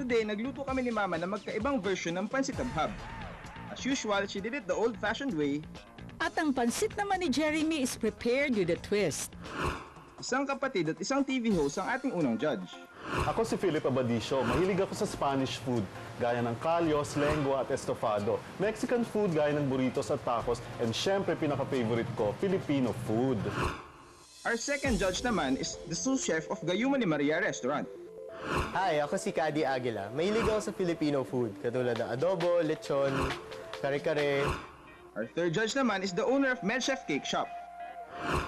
Today, nagluto kami ni Mama ng magkaibang version ng pansit habhab. As usual, she did it the old-fashioned way. At ang pansit naman ni Jeremy is prepared with a twist. Isang kapatid at isang TV host ang ating unang judge. Ako si Philip Abadicio. Mahilig ako sa Spanish food, gaya ng callos, lengua at estofado. Mexican food, gaya ng burritos at tacos. And syempre, pinaka-favorite ko, Filipino food. Our second judge naman is the sous chef of Gayuma ni Maria Restaurant. Hi, ako si Cady Aguila. Mahilig ako sa Filipino food, katulad ng adobo, lechon, kare-kare. Our third judge naman is the owner of Medchef Cake Shop.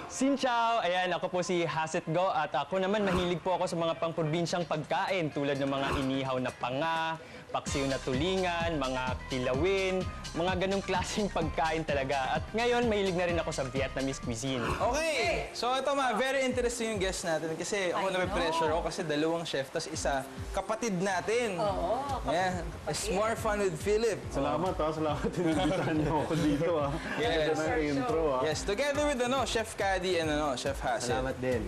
Xin Chao! Ayan, ako po si Hasit Go at ako naman mahilig po ako sa mga pangprobinsyang pagkain tulad ng mga inihaw na panga, paksiw na tulingan, mga kilawin, mga ganong klaseng pagkain talaga. At ngayon, mahilig na rin ako sa Vietnamese cuisine. Okay, so ito very interesting yung guest natin kasi ako na-pressure ako kasi dalawang chef, tapos isa kapatid natin. Oo, Yeah, it's more fun with Philip. Salamat salamat tinibitahan niyo ako dito Yes. Ganda ng intro Yes, together with Chef Cady and Chef Hasit. Salamat din.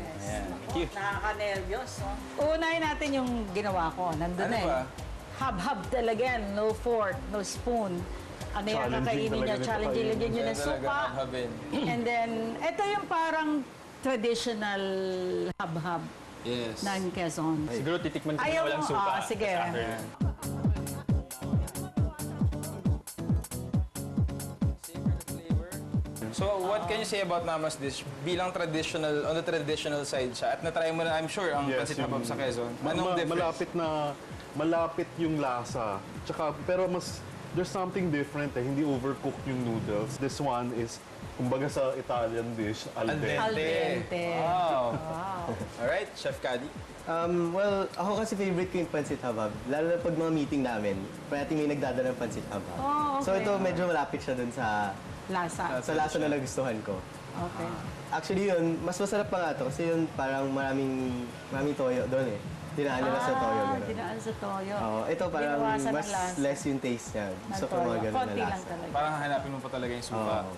Nakaka-nervyos. Unahin natin yung ginawa ko. Nandun Ano na ba? Hab-hab talaga yan. No fork, no spoon. Ano yan, Challenging kakainin talaga nyo. nito Challenge, kainin. ilagyan nyo Yan ng talaga, suka. habhabin. And then, ito yung parang traditional hab-hab Yes. ng Quezon. Siguro titikman ko na Ayaw walang mo? suka. Sige. After yan. So, what can you say about Mama's dish? Bilang traditional, on the traditional side siya. At na-try mo na, I'm sure, ang Yes, pancit habab yung- sa Quezon. Anong difference? malapit yung lasa. Tsaka, pero there's something different Hindi overcooked yung noodles. This one is, kumbaga sa Italian dish, al dente. Al dente. Wow. Alright, Chef Cady. Well, ako kasi favorite ko yung pansit habab. Lalo na pag mga meeting namin, parati may nagdadala ng pansit habab. Oh, okay. So ito medyo malapit siya dun sa Lasa. lasa na nagustuhan ko. Okay. Actually yun, mas masarap pa nga to kasi yun parang maraming toyo doon eh. Dinaan nila sa toyo. Gano'n. Dinaan sa toyo. Oo, ito parang Binawasan ng mas lasa. less yung taste niya. Gusto ko Ng mga toyo. ganun na Konti lang lasa. talaga. Parang hanapin mo pa talaga yung suka. Oo.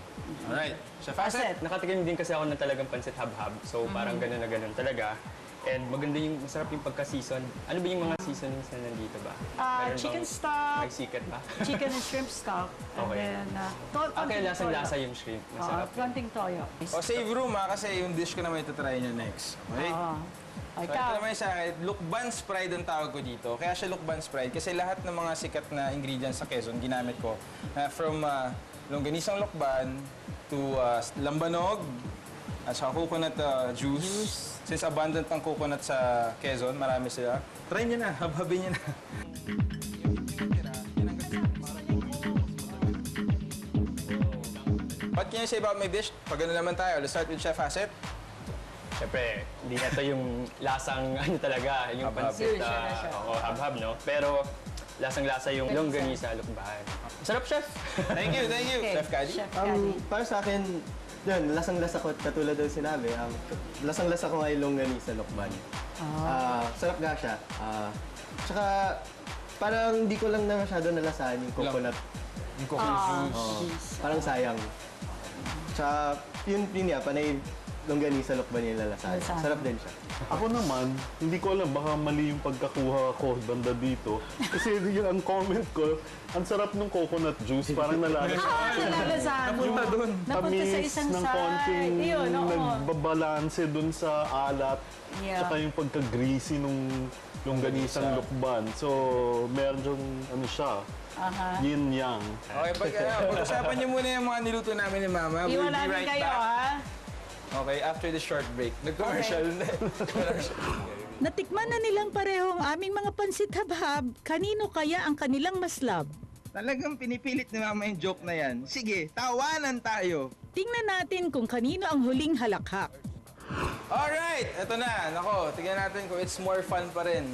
Alright, Chef Hasit. Nakatikim din kasi ako ng talagang pansit hab-hab. So parang ganun na ganun talaga. And maganda yung, masarap yung pagka-season. Ano ba yung mga seasonings na nandito ba? Meron Chicken bang- stock, May secret ba? chicken and shrimp stock, and Okay. then Okay, konting lasang-lasa toyo. yung shrimp. Oo, Masarap. konting toyo. O save room kasi yung dish ko na may tatry nyo next. Okay? Oo. So, ito Ikaw, naman sa akin, Lukban's Pride ang tawag ko dito. Kaya siya Lukban's Pride kasi lahat ng mga sikat na ingredients sa Quezon ginamit ko. From longganisang lukban to lambanog at saka coconut juice. Since abundant ang coconut sa Quezon, marami sila. Try nyo na, habhabin nyo na. What can you say about my dish? Pag ano naman tayo, let's start with Chef Hasit. Siyempre, hindi na ito yung lasang ano talaga, yung Hab-hab. pansit Siya na siya. oo, hab-hab, no? Pero lasang-lasa yung longganisa lukban. Sarap, chef! Thank you, okay, Chef Cady. Chef Cady. Para sa akin, yun, lasang-lasa ko, katulad daw sinabi, lasang-lasa ko nga yung longganisa lokban. Sarap nga siya. Tsaka, parang hindi ko lang na masyado nalasahan yung coconut. Yung coconut juice. Parang sayang. Tsaka, yun nga, panay longganisa lokban yung lalasahan. Lalasahan. Sarap din siya. Ako naman, hindi ko alam, baka mali yung pagkakuha ko banda dito. Kasi yung ang comment ko, ang sarap ng coconut juice, parang nalalas. Nalalasahan mo. Napunta dun. Napunta sa isang ng side. konting Yun, oo. nagbabalanse dun sa alat. Yeah. Tsaka yung pagka-greasy nung longganisang lukban. So, meron yung ano siya, yin-yang. Okay, pag-usapan niyo muna yung mga niluto namin ni Mama. We'll Iwan be namin right kayo, back. ha? Okay, after the short break. Nag-commercial. Natikman na nilang pareho ang aming mga pansit habhab. Kanino kaya ang kanilang maslab? Talagang pinipilit ni Mama yung joke na yan. Sige, tawanan tayo. Tingnan natin kung kanino ang huling halakhak. Alright, eto na. Nako, tignan natin kung it's more fun pa rin.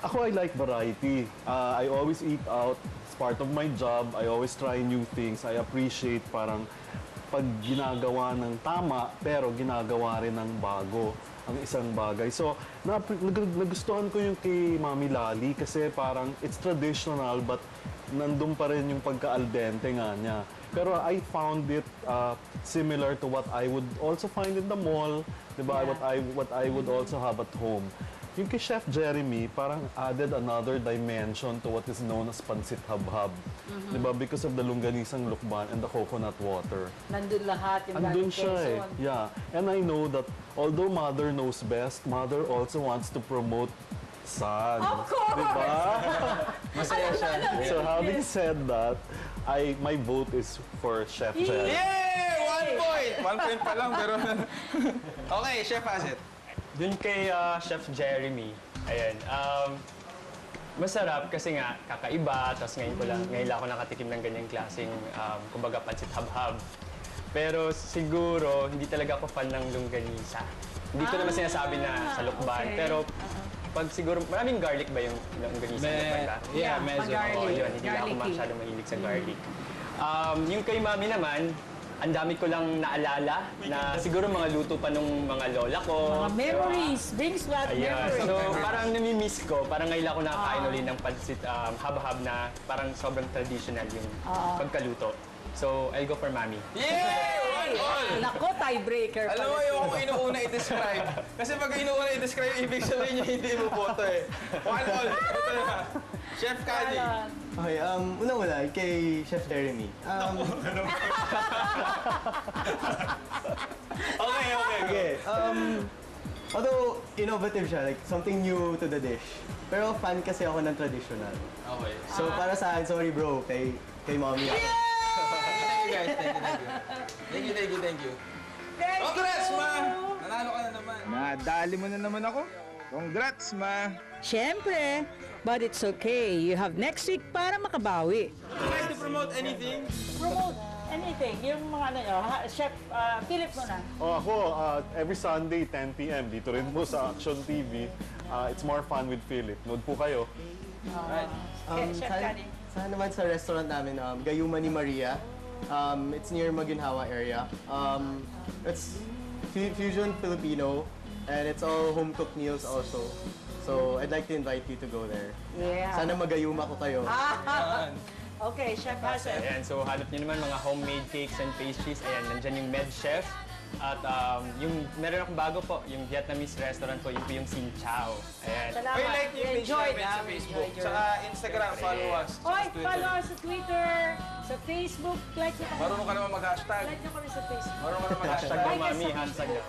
Ako, I like variety. I always eat out. It's part of my job. I always try new things. I appreciate parang pag ginagawa ng tama, pero ginagawa rin ng bago ang isang bagay. So, nagustuhan ko yung kay Mami Lali kasi parang it's traditional but nandun pa rin yung pagka-al dente nga niya. Pero I found it similar to what I would also find in the mall, 'di ba? Yeah. What I would also have at home. Yung kay Chef Jeremy, parang added another dimension to what is known as Pansit Habhab. Di ba? Because of the longganisang lukban and the coconut water. Nandun lahat yung Andun galing siya eh. Quezon. Yeah. And I know that although Mother knows best, Mother also wants to promote San. Of course! Diba? Masaya siya. So having said that, my vote is for Chef Jeremy. Yay! 1 point! 1 point pa lang, pero... Okay, Chef Hasit. Dun kay Chef Jeremy, ayan, masarap kasi nga kakaiba, tapos ngayon lang ako nakatikim ng ganyang klaseng, kumbaga pansit habhab. Pero siguro, hindi talaga ako fan ng longganisa. Hindi ko naman sinasabi na sa lukban, okay. pero pag siguro, maraming garlic ba yung longganisa sa lukban ba? Yeah, medyo. Pag-garlic. Oo, yun, hindi lang ako Garlicky. masyadong mahilig sa garlic. Yung kay Mami naman, ang dami ko lang naalala na siguro mga luto pa nung mga lola ko. Mga memories. Brings back Ayan. memories. So, parang nami-miss ko. Parang ngayon lang ako nakakain ulit ng pansit hab-hab na parang sobrang traditional yung pagkaluto. So, I'll go for Mami. Yay! 1 all! Nako, tiebreaker Alam mo, pala. yung ako inuuna i-describe. Kasi pag inuuna i-describe, ibig sabihin niya hindi mo boto eh. 1 all. Ito na. Chef Kadi. Okay, unang-una, kay Chef Jeremy. Okay, although innovative siya, like something new to the dish. Pero fan kasi ako ng traditional. Okay. So para sa akin, sorry bro, kay mommy ako. Thank you guys. Thank you. Congrats, ma! Nanalo ka na naman. Nadali mo na naman ako. Congrats, ma! Siyempre, but it's okay. You have next week para makabawi. Would you like to promote anything? Promote anything. Yung mga ano nyo. Chef Philip muna. Ako, every Sunday, 10 p.m. Dito rin po sa Action TV. It's more fun with Philip. Nood po kayo. Chef Sana, Kadi. sana naman sa restaurant namin, Gayuma ni Maria. It's near Maginhawa area. It's fusion Filipino, and it's all home-cooked meals also. So I'd like to invite you to go there. Yeah. Sana magayuma ko kayo. Okay, Chef Hazel. Ayan, so hanap niyo naman mga homemade cakes and pastries. Ayan, nandyan yung Med Chef. At yung meron akong bago po, yung Vietnamese restaurant po, yun po yung Sin Chow. Ayan. Salamat. We like yung page enjoyed namin sa we Facebook. enjoyed your- Tsaka Instagram, follow us. Hoy, Sa Twitter. follow us sa Twitter, sa Facebook. Like nyo kami. Marunong ka naman mag-hashtag. Like nyo kami sa Facebook. Marunong ka naman Hashtag mag-hashtag. daw, Mami, hashtag daw.